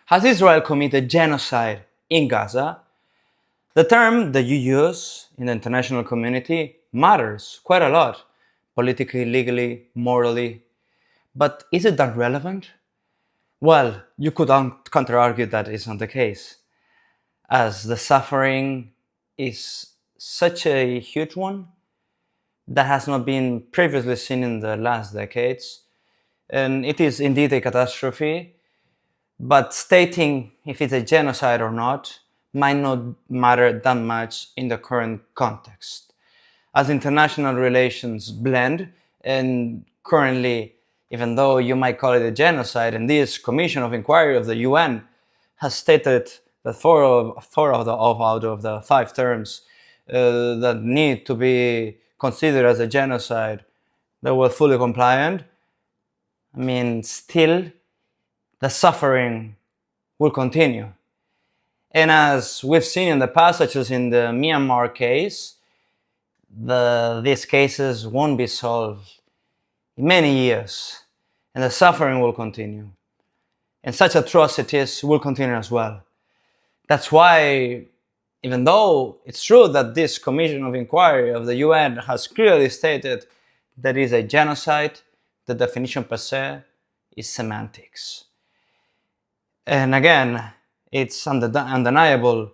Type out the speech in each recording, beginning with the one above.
Has Israel committed genocide in Gaza? The term that you use in the international community matters quite a lot, politically, legally, morally. But is it that relevant? Well, you could counter-argue that is not the case, as the suffering is such a huge one that has not been previously seen in the last decades. And it is indeed a catastrophe, but stating if it's a genocide or not might not matter that much in the current context. As international relations blend, and currently, even though you might call it a genocide, and this Commission of Inquiry of the UN has stated that out of the 5 terms that need to be considered as a genocide, they were fully compliant. I mean, still, the suffering will continue. And as we've seen in the past, such as in the Myanmar case, these cases won't be solved in many years, and the suffering will continue. And such atrocities will continue as well. That's why, even though it's true that this Commission of Inquiry of the UN has clearly stated that it is a genocide, the definition per se is semantics. And again, it's undeniable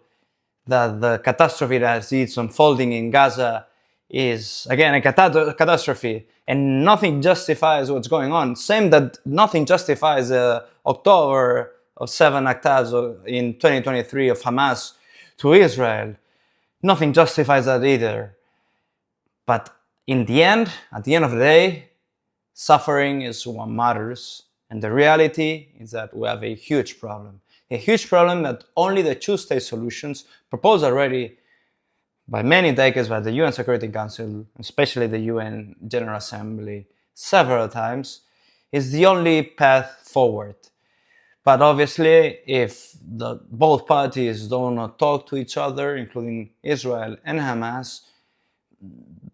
that the catastrophe that is unfolding in Gaza is, again, a catastrophe, and nothing justifies what's going on. Same that nothing justifies October of 7 attacks in 2023 of Hamas to Israel. Nothing justifies that either. But in the end, at the end of the day, suffering is what matters. And the reality is that we have a huge problem. A huge problem that only the two-state solutions proposed already by many decades by the UN Security Council, especially the UN General Assembly, several times, is the only path forward. But obviously, if both parties do not talk to each other, including Israel and Hamas,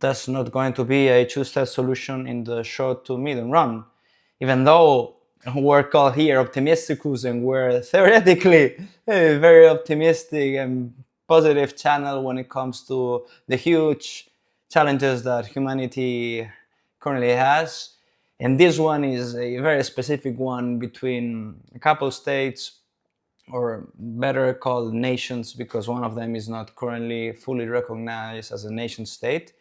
that's not going to be a two-state solution in the short to medium run. Even though we're called here optimisticus and we're theoretically a very optimistic and positive channel when it comes to the huge challenges that humanity currently has. And this one is a very specific one between a couple states, or better called nations, because one of them is not currently fully recognized as a nation state.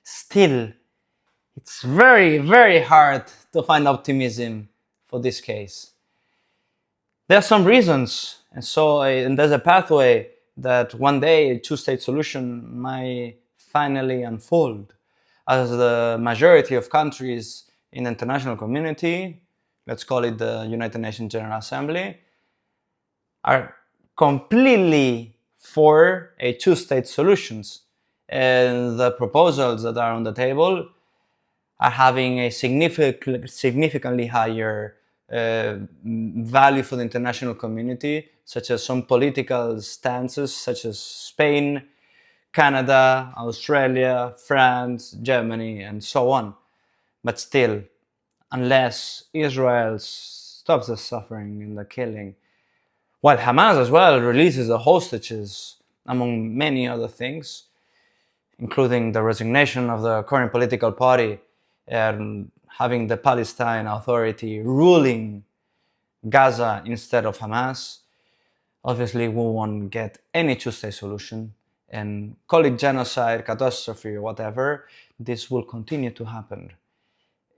Still, it's very, very hard to find optimism for this case. There are some reasons, and there's a pathway that one day a two-state solution might finally unfold, as the majority of countries in the international community, let's call it the United Nations General Assembly, are completely for a two-state solutions. And the proposals that are on the table are having a significantly higher value for the international community, such as some political stances, such as Spain, Canada, Australia, France, Germany, and so on. But still, unless Israel stops the suffering and the killing, while Hamas as well releases the hostages, among many other things, including the resignation of the current political party and having the Palestine Authority ruling Gaza instead of Hamas, obviously we won't get any two-state solution. And call it genocide, catastrophe, or whatever, this will continue to happen.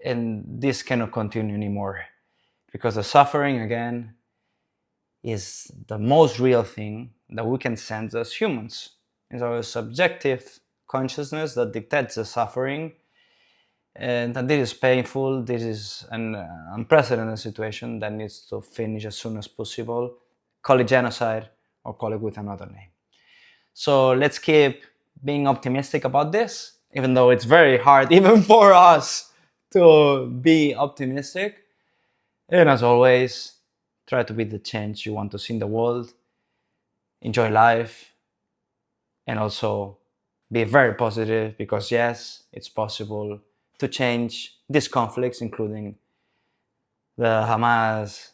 And this cannot continue anymore. Because the suffering, again, is the most real thing that we can sense as humans. It's our subjective consciousness that dictates the suffering. And that this is painful, this is an unprecedented situation that needs to finish as soon as possible. Call it genocide or call it with another name. So let's keep being optimistic about this, even though it's very hard, even for us, to be optimistic. And as always, try to be the change you want to see in the world. Enjoy life. And also be very positive, because yes, it's possible to change these conflicts, including the Hamas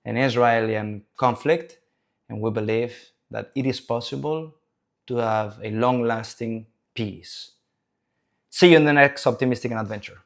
an Israeli conflict, and we believe that it is possible to have a long-lasting peace. See you in the next optimistic adventure.